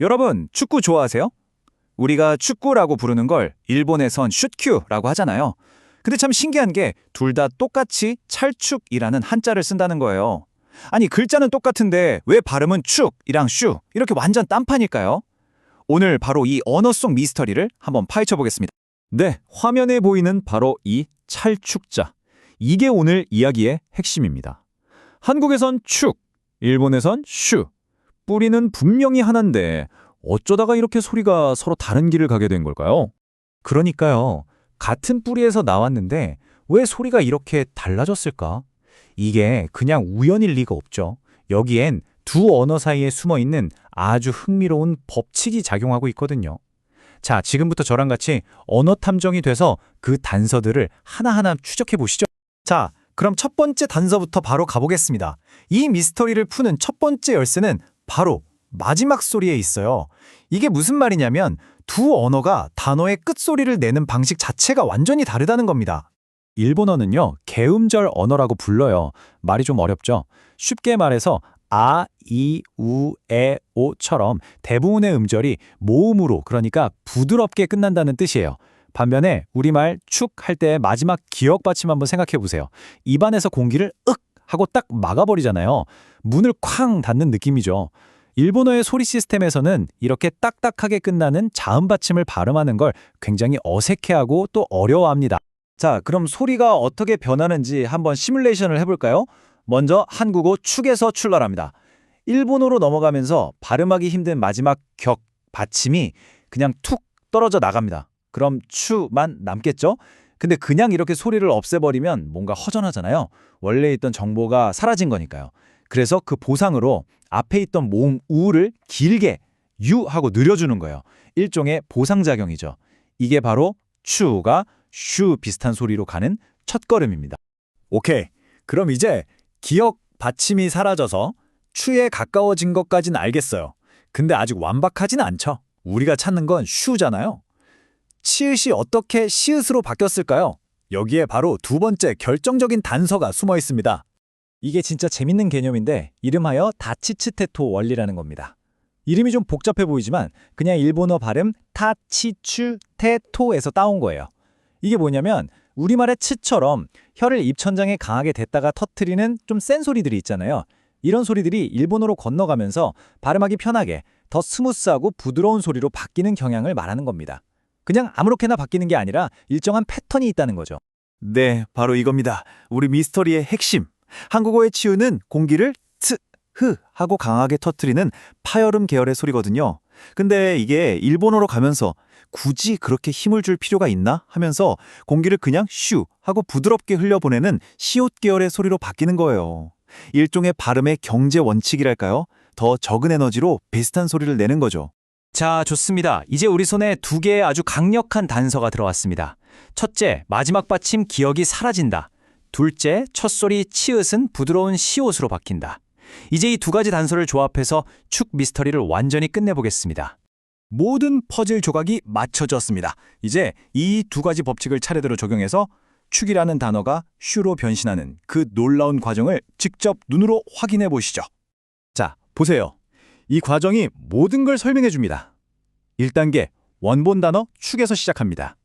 여러분, 축구 좋아하세요? 우리가 축구라고 부르는 걸 일본에선 슛큐라고 하잖아요. 근데 참 신기한 게 둘 다 똑같이 찰축이라는 한자를 쓴다는 거예요. 아니, 글자는 똑같은데 왜 발음은 축이랑 슈 이렇게 완전 딴판일까요? 오늘 바로 이 언어 속 미스터리를 한번 파헤쳐 보겠습니다. 네, 화면에 보이는 바로 이 찰축자. 이게 오늘 이야기의 핵심입니다. 한국에선 축, 일본에선 슈. 뿌리는 분명히 하나인데 어쩌다가 이렇게 소리가 서로 다른 길을 가게 된 걸까요? 그러니까요. 같은 뿌리에서 나왔는데 왜 소리가 이렇게 달라졌을까? 이게 그냥 우연일 리가 없죠. 여기엔 두 언어 사이에 숨어 있는 아주 흥미로운 법칙이 작용하고 있거든요. 자, 지금부터 저랑 같이 언어 탐정이 돼서 그 단서들을 하나하나 추적해 보시죠. 자, 그럼 첫 번째 단서부터 바로 가보겠습니다. 이 미스터리를 푸는 첫 번째 열쇠는 바로 마지막 소리에 있어요. 이게 무슨 말이냐면 두 언어가 단어의 끝소리를 내는 방식 자체가 완전히 다르다는 겁니다. 일본어는요, 개음절 언어라고 불러요. 말이 좀 어렵죠? 쉽게 말해서 아, 이, 우, 에, 오처럼 대부분의 음절이 모음으로, 그러니까 부드럽게 끝난다는 뜻이에요. 반면에 우리말 축 할 때 마지막 기역 받침 한번 생각해 보세요. 입안에서 공기를 윽 하고 딱 막아버리잖아요. 문을 쾅 닫는 느낌이죠. 일본어의 소리 시스템에서는 이렇게 딱딱하게 끝나는 자음 받침을 발음하는 걸 굉장히 어색해하고 또 어려워합니다. 자, 그럼 소리가 어떻게 변하는지 한번 시뮬레이션을 해볼까요? 먼저 한국어 축에서 출발합니다. 일본어로 넘어가면서 발음하기 힘든 마지막 격, 받침이 그냥 툭 떨어져 나갑니다. 그럼 추만 남겠죠? 근데 그냥 이렇게 소리를 없애버리면 뭔가 허전하잖아요. 원래 있던 정보가 사라진 거니까요. 그래서 그 보상으로 앞에 있던 모음 우를 길게 유 하고 늘려주는 거예요. 일종의 보상작용이죠. 이게 바로 추가 슈 비슷한 소리로 가는 첫걸음입니다. 오케이. 그럼 이제 기역 받침이 사라져서 추에 가까워진 것까진 알겠어요. 근데 아직 완벽하진 않죠. 우리가 찾는 건 슈잖아요. 치읓이 어떻게 시읒으로 바뀌었을까요? 여기에 바로 두 번째 결정적인 단서가 숨어 있습니다. 이게 진짜 재밌는 개념인데 이름하여 다치츠테토 원리라는 겁니다. 이름이 좀 복잡해 보이지만 그냥 일본어 발음 타치추테토에서 따온 거예요. 이게 뭐냐면 우리말의 츠처럼 혀를 입천장에 강하게 댔다가 터트리는 좀 센 소리들이 있잖아요. 이런 소리들이 일본어로 건너가면서 발음하기 편하게 더 스무스하고 부드러운 소리로 바뀌는 경향을 말하는 겁니다. 그냥 아무렇게나 바뀌는 게 아니라 일정한 패턴이 있다는 거죠. 네, 바로 이겁니다. 우리 미스터리의 핵심. 한국어의 치유는 공기를 츠, 흐 하고 강하게 터뜨리는 파열음 계열의 소리거든요. 근데 이게 일본어로 가면서 굳이 그렇게 힘을 줄 필요가 있나 하면서 공기를 그냥 슈 하고 부드럽게 흘려보내는 시옷 계열의 소리로 바뀌는 거예요. 일종의 발음의 경제 원칙이랄까요? 더 적은 에너지로 비슷한 소리를 내는 거죠. 자, 좋습니다. 이제 우리 손에 두 개의 아주 강력한 단서가 들어왔습니다. 첫째, 마지막 받침 기억이 사라진다. 둘째, 첫 소리 치읓은 부드러운 시옷으로 바뀐다. 이제 이 두 가지 단서를 조합해서 축 미스터리를 완전히 끝내보겠습니다. 모든 퍼즐 조각이 맞춰졌습니다. 이제 이 두 가지 법칙을 차례대로 적용해서 축이라는 단어가 슈로 변신하는 그 놀라운 과정을 직접 눈으로 확인해 보시죠. 자, 보세요. 이 과정이 모든 걸 설명해 줍니다. 1단계, 원본 단어 축에서 시작합니다.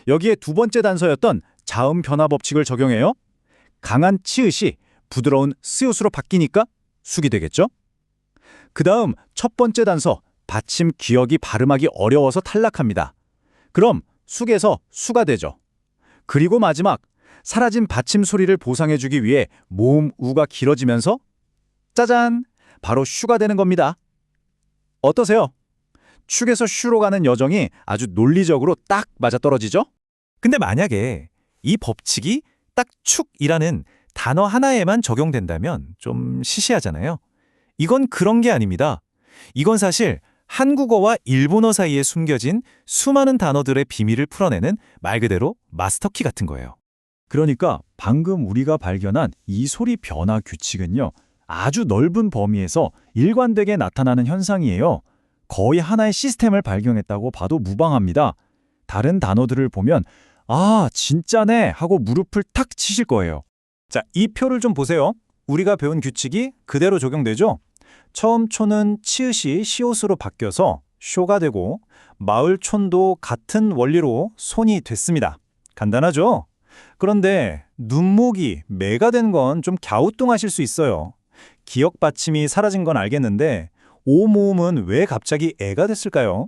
여기에 두 번째 단서였던 자음 변화 법칙을 적용해요. 강한 치읓이 부드러운 스읒으로 바뀌니까 숙이 되겠죠? 그 다음 첫 번째 단서, 받침 기역이 발음하기 어려워서 탈락합니다. 그럼 숙에서 수가 되죠. 그리고 마지막, 사라진 받침 소리를 보상해주기 위해 모음 우가 길어지면서 짜잔! 바로 슈가 되는 겁니다. 어떠세요? 축에서 슈로 가는 여정이 아주 논리적으로 딱 맞아떨어지죠? 근데 만약에 이 법칙이 딱 축이라는 단어 하나에만 적용된다면 좀 시시하잖아요. 이건 그런 게 아닙니다. 이건 사실 한국어와 일본어 사이에 숨겨진 수많은 단어들의 비밀을 풀어내는 말 그대로 마스터키 같은 거예요. 그러니까 방금 우리가 발견한 이 소리 변화 규칙은요, 아주 넓은 범위에서 일관되게 나타나는 현상이에요. 거의 하나의 시스템을 발견했다고 봐도 무방합니다. 다른 단어들을 보면 아, 진짜네 하고 무릎을 탁 치실 거예요. 자, 이 표를 좀 보세요. 우리가 배운 규칙이 그대로 적용되죠? 처음 촌은 치읓이 시옷으로 바뀌어서 쇼가 되고 마을 촌도 같은 원리로 손이 됐습니다. 간단하죠? 그런데 눈목이 매가 된 건 좀 갸우뚱하실 수 있어요. 기억 받침이 사라진 건 알겠는데 오 모음은 왜 갑자기 애가 됐을까요?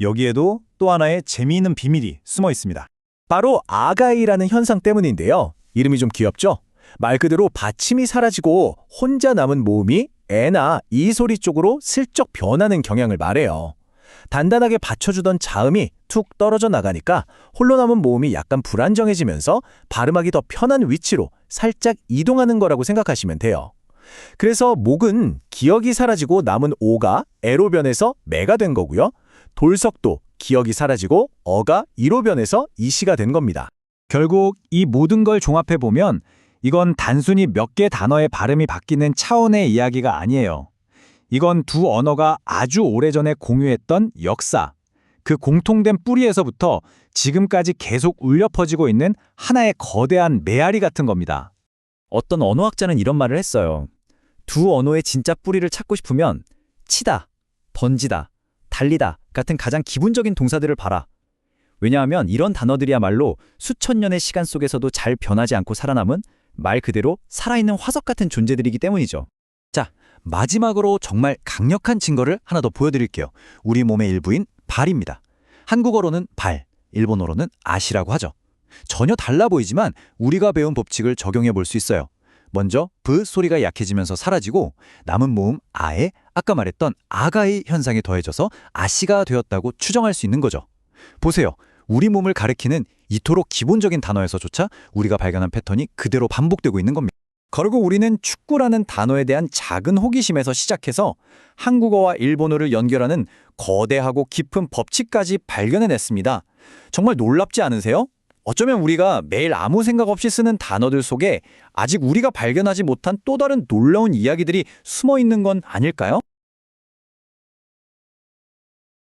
여기에도 또 하나의 재미있는 비밀이 숨어 있습니다. 바로 아가이라는 현상 때문인데요. 이름이 좀 귀엽죠? 말 그대로 받침이 사라지고 혼자 남은 모음이 에나 이 소리 쪽으로 슬쩍 변하는 경향을 말해요. 단단하게 받쳐주던 자음이 툭 떨어져 나가니까 홀로 남은 모음이 약간 불안정해지면서 발음하기 더 편한 위치로 살짝 이동하는 거라고 생각하시면 돼요. 그래서 목은 기억이 사라지고 남은 오가 에로 변해서 매가 된 거고요. 돌석도 기억이 사라지고 어가 이로 변해서 이시가 된 겁니다. 결국 이 모든 걸 종합해 보면 이건 단순히 몇 개 단어의 발음이 바뀌는 차원의 이야기가 아니에요. 이건 두 언어가 아주 오래전에 공유했던 역사, 그 공통된 뿌리에서부터 지금까지 계속 울려 퍼지고 있는 하나의 거대한 메아리 같은 겁니다. 어떤 언어학자는 이런 말을 했어요. 두 언어의 진짜 뿌리를 찾고 싶으면 치다, 던지다, 달리다 같은 가장 기본적인 동사들을 봐라. 왜냐하면 이런 단어들이야말로 수천 년의 시간 속에서도 잘 변하지 않고 살아남은 말 그대로 살아있는 화석 같은 존재들이기 때문이죠. 자, 마지막으로 정말 강력한 증거를 하나 더 보여드릴게요. 우리 몸의 일부인 발입니다. 한국어로는 발, 일본어로는 아시라고 하죠. 전혀 달라 보이지만 우리가 배운 법칙을 적용해 볼 수 있어요. 먼저 브 소리가 약해지면서 사라지고 남은 모음 아에 아까 말했던 아가이 현상이 더해져서 아시가 되었다고 추정할 수 있는 거죠. 보세요. 우리 몸을 가리키는 이토록 기본적인 단어에서조차 우리가 발견한 패턴이 그대로 반복되고 있는 겁니다. 그리고 우리는 축구라는 단어에 대한 작은 호기심에서 시작해서 한국어와 일본어를 연결하는 거대하고 깊은 법칙까지 발견해냈습니다. 정말 놀랍지 않으세요? 어쩌면 우리가 매일 아무 생각 없이 쓰는 단어들 속에 아직 우리가 발견하지 못한 또 다른 놀라운 이야기들이 숨어 있는 건 아닐까요?